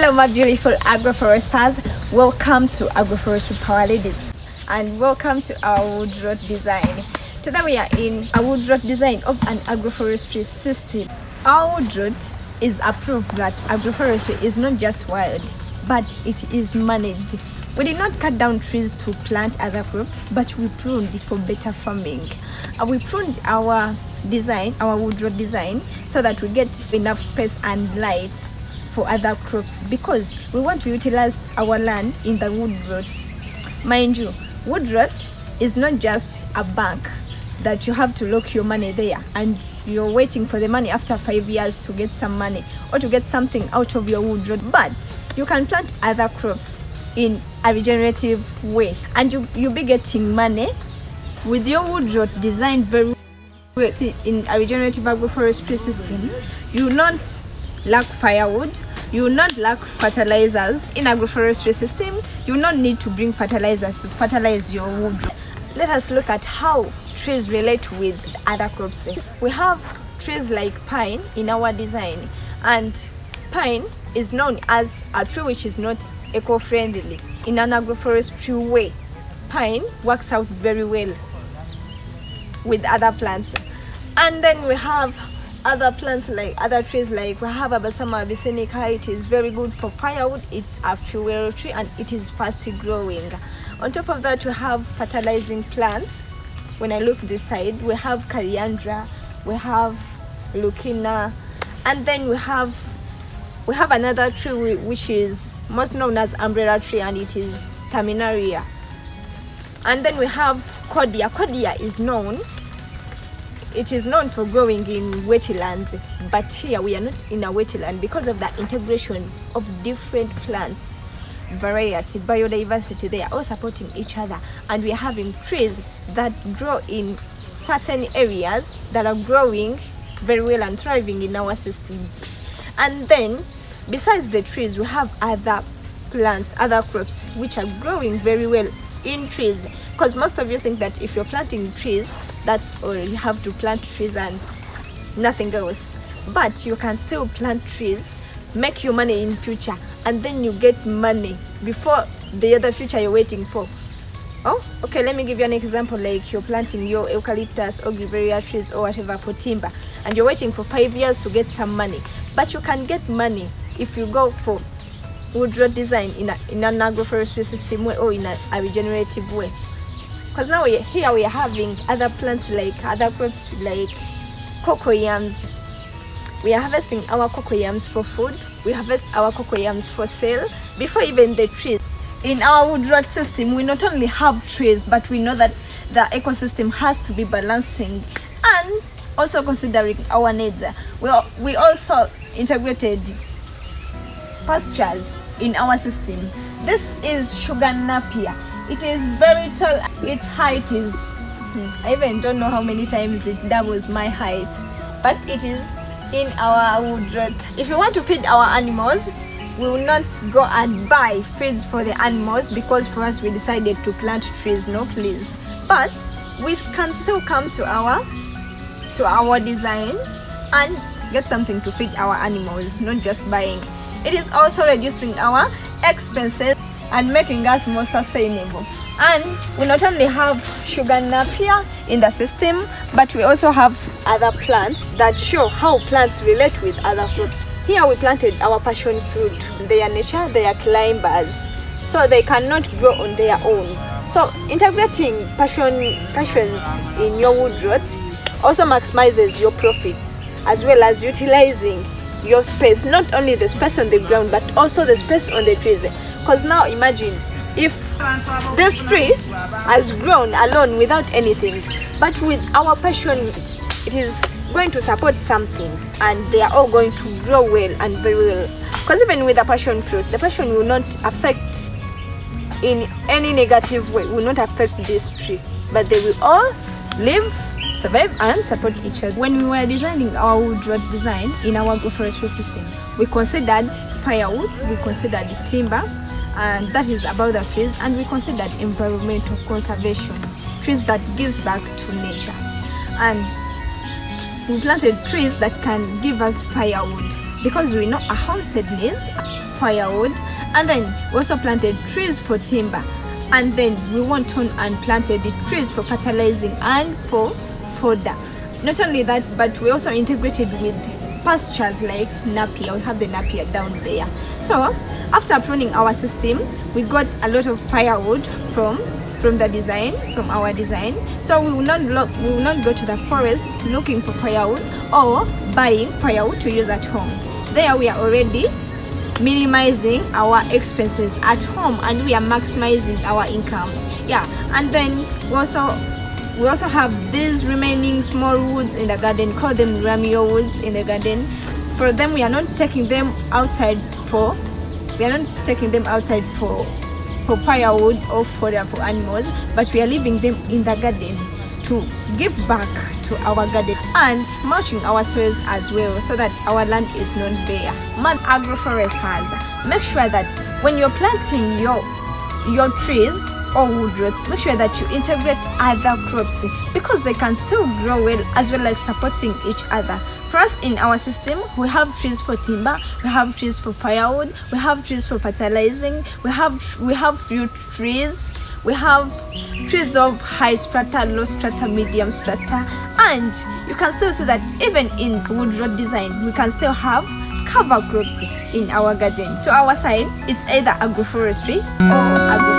Hello my beautiful agroforesters, welcome to Agroforestry Power Ladies and welcome to our woodlot design. Today we are in a woodlot design of an agroforestry system. Our woodlot is a proof that agroforestry is not just wild, but it is managed. We did not cut down trees to plant other crops, but we pruned for better farming. We pruned our design, our woodlot design, so that we get enough space and light for other crops, because we want to utilize our land in the woodlot. Mind you, woodlot is not just a bank that you have to lock your money there and you're waiting for the money after 5 years to get some money or to get something out of your woodlot, but you can plant other crops in a regenerative way and you'll be getting money with your woodlot designed very well in a regenerative agroforestry system. You will not lack firewood, you will not lack fertilizers. In agroforestry system, you will not need to bring fertilizers to fertilize your woodlot. Let us look at how trees relate with other crops. We have trees like pine in our design, and pine is known as a tree which is not eco-friendly. In an agroforestry way, pine works out very well with other plants. And then we have other plants like other trees, like we have Abasama abyssinica. It is very good for firewood, it's a fuel tree and it is fast growing. On top of that, we have fertilizing plants. When I look this side, we have coriander, we have lucina, and then we have another tree which is most known as umbrella tree, and it is terminaria. And then we have cordia. Cordia is known for growing in wetlands, but here we are not in a wetland because of the integration of different plants, variety, biodiversity. They are all supporting each other, and we are having trees that grow in certain areas that are growing very well and thriving in our system. And then besides the trees, we have other plants, other crops which are growing very well in trees, because most of you think that if you're planting trees, that's all, you have to plant trees and nothing else. But you can still plant trees, make your money in future, and then you get money before the other future you're waiting for. Oh, okay, let me give you an example. Like you're planting your eucalyptus or grevillea trees or whatever for timber, and you're waiting for 5 years to get some money. But you can get money if you go for woodlot design in an agroforestry system way or in a regenerative way. Because now here we are having other plants, like other crops like cocoa yams. We are harvesting our cocoa yams for food. We harvest our cocoa yams for sale before even the trees. In our woodlot system, we not only have trees, but we know that the ecosystem has to be balancing and also considering our needs. We also integrated pastures in our system. This is sugar napier. It is very tall. Its height is, I even don't know how many times it doubles my height, but it is in our woodlot. If you want to feed our animals, we will not go and buy feeds for the animals, because for us we decided to plant trees, no please. But we can still come to our design and get something to feed our animals, not just buying. It is also reducing our expenses and making us more sustainable. And we not only have sugar napier in the system, but we also have other plants that show how plants relate with other crops. Here we planted our passion fruit. They are nature, they are climbers, so they cannot grow on their own. So integrating passions in your woodlot also maximizes your profits, as well as utilizing your space, not only the space on the ground but also the space on the trees. Because now imagine if this tree has grown alone without anything, but with our passion it is going to support something, and they are all going to grow well and very well. Because even with the passion fruit, the passion will not affect in any negative way, will not affect this tree, but they will all live, survive and support each other. When we were designing our woodlot design in our agroforestry system, we considered firewood, we considered timber, and that is about the trees, and we considered environmental conservation, trees that gives back to nature. And we planted trees that can give us firewood. because we know a homestead needs firewood, and then we also planted trees for timber, and then we went on and planted the trees for fertilizing and for fodder. Not only that, but we also integrated with pastures like napier. We have the napier down there. So after pruning our system, we got a lot of firewood from our design. So we will not go to the forests looking for firewood or buying firewood to use at home. There we are already minimizing our expenses at home, and we are maximizing our income. Yeah, and then we also have these remaining small woods in the garden, call them ramio woods in the garden. For them, we are not taking them outside for firewood or fodder for animals, but we are leaving them in the garden to give back to our garden and mulching our soils as well, so that our land is not bare. Agroforesters, make sure that when you're planting your trees or woodlot, make sure that you integrate other crops, because they can still grow well as well as supporting each other. For us in our system, we have trees for timber, we have trees for firewood, we have trees for fertilizing, we have fruit trees, we have trees of high strata, low strata, medium strata, and you can still see that even in woodlot design, we can still have cover crops in our garden. To our side, it's either agroforestry or